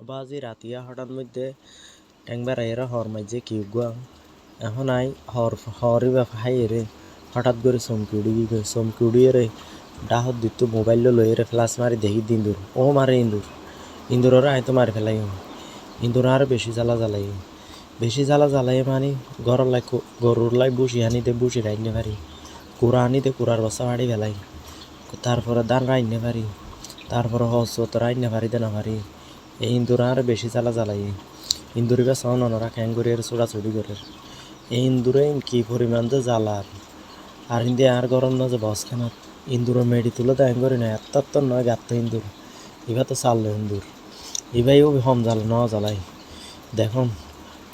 বাজি রাতিয়া হঠাৎ মধ্যে ট্যাংবার এরা হর মাঝে কি গুয়া এখন আই হরি বা হাই রে হঠাৎ করে চমকি উড়ি রে ডাহত দিত মোবাইল লই রে ফ্লাস মারি দেখি দিন্দুর ও মারে ইন্দুর আই তো মারি ফেলাই ইন্দুর আর বেশি জ্বালা জ্বালাই মানে গরুর লাই বসি হানিতে বসি রাইনে পারি কুড়া আনিতে কুড়ার বস্তা মারি ফেলাই তারপরে ধান রাইনে পারি তারপরে হস তো রাইনে পারি দে না পারি এই ইন্দুর আর বেশি জ্বালাই ইন্দুরি বা সন অনরা খ্যাং করে চোড়াচুড়ি করে এই ইন্দুরে কি পরিমাণ যে জ্বালার আর ইন্দি আর গরম না যে বস খানাত ইন্দুরের মেডি তুলে দেয় করি না এত নয় গাত ইন্দুর এবার তো চাললো ইন্দুর এবাইও হম জ্বালাই দেখুন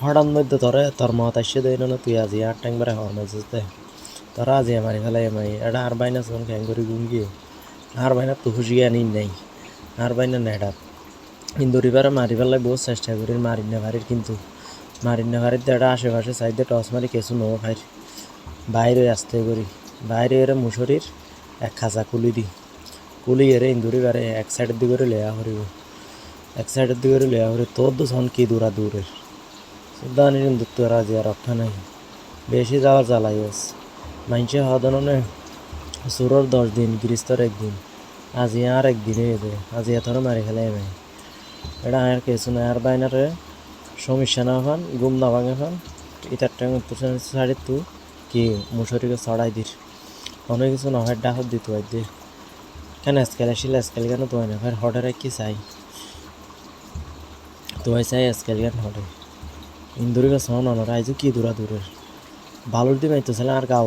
হঠাৎ মধ্যে তোর মত আসছে দেয় না তুই আজি আর ট্যাংবারে হওয়ার মাঝে দে তোরা আজি আমারি ফেলাই এটা আর বাইনা শোন খ্যাং করি গুম গিয়ে আর বাইনা তো খুশি আনি নাই আর বাইনা নেডাত ইন্দুরি বারে মারি ফেলাই বহুত চেষ্টা করি মারি না কিন্তু মারি না এটা আশেপাশে সাইডে টস মারি কিছু নো ভাই বাইরে আসতে করি বাইরে এর মুসরির এক খাঁচা কুলি এরে ইন্দুরি বারে এক সাইডের দিকে লেয়া হরিব এক সাইডের দিকে লেয়া হরি তোর দোষণ কি দূরের সুদানি কিন্তু তোরা যে রক্ষা নাই বেশি জ্বালাই মাইনসে হদনে সুরর 10 দিন গৃহস্থর 1 দিন আজি আর 1 দিনে আজি এতরে মারি ফেলাই ভাই এটা আর কিছু না আর বাইনারে সমস্যা না হন গুম না ভাঙে হন এটার টাইম সাড়ে তু কি মুসরিকে চড়াই দিস অনেক কিছু না হয় ডাকত দিত দিয়ে কেন আজকাল কেন তো হয় না ভাই হঠাৎ কি চাই তো চাই আজকাল কেন হঠাৎ ইন্দুরি গাছ হন অনরা আইজু কি দূরের ভালোর দিন আইতো ছিল আর গাও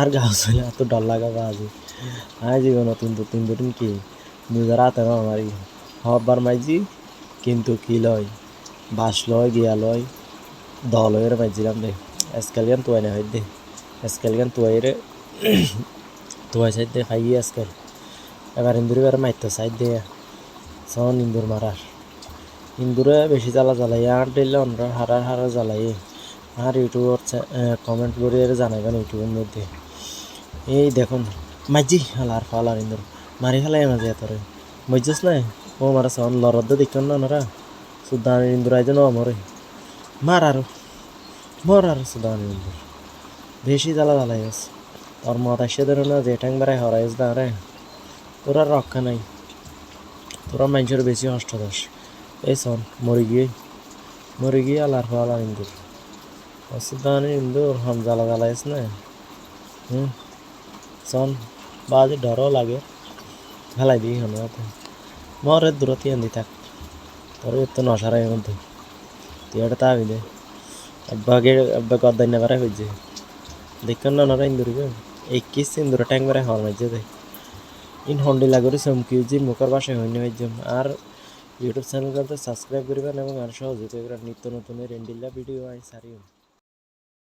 আর গাও ছিল এত ডর লাগাবো আজি আই জীবন তিন দুদিন কি নিজের হাতে আমারই হবার মাইজি কিন্তু কি লয় বাস লয় গিয়া লয় দল হয়ে মাইছিলাম দে আজকাল গান তোয়াই না হয় দে আজকাল গান তোয়াই রে তোয়াই সাইড দে খাই আজকাল এবার ইন্দুরি বার মাইতো সাইড দে সন ইন্দুর মারার ইন্দুরে বেশি জ্বালাই আর দিলে অন্য হারার জ্বালাই আর ইউটিউবর কমেন্ট করে জানাবেন ইউটিউবের মধ্যে এই দেখুন মাঝি ফালার ইন্দুর মারি ফেলাই মাঝে এতরে বুঝছিস না ও মারা সন লরদ দেখুন না ওনারা সুদান ইন্দুর আইজ মরে মর আর সুদান ইন্দুর বেশি জ্বালাই আছে তোর মত আসে ধরে না যে ঠ্যাং বেড়াই হরাইস না রে তোরা রক্ষা নাই তোরা মানুষের বেশি অষ্টদশ এই সন মরে গিয়ে আলার ফালার ইন্দুর সুদান ইন্দুর হম জ্বালাইস না সন বাজে ডরও লাগে ফেলাই দিই হন মরে দূরতি আনদি থাক তোর তো নসারাই মধ্যে তুই এটা তাবি দে আব্বা গদ্দাই না বেড়াই হয়েছে দেখুন না ওনারা ইন্দুরি একিস ইন্দুরা ট্যাং বেড়াই হওয়ার মাঝে দেয় ইন হন্ডি লাগরি চমকি যে মুখের বাসায় হইনি হয়েছে আর ইউটিউব চ্যানেলটাতে সাবস্ক্রাইব করবেন এবং আর সহযোগিতা নিত্য নতুনের ইন্ডিল্লা ভিডিও আই সারিও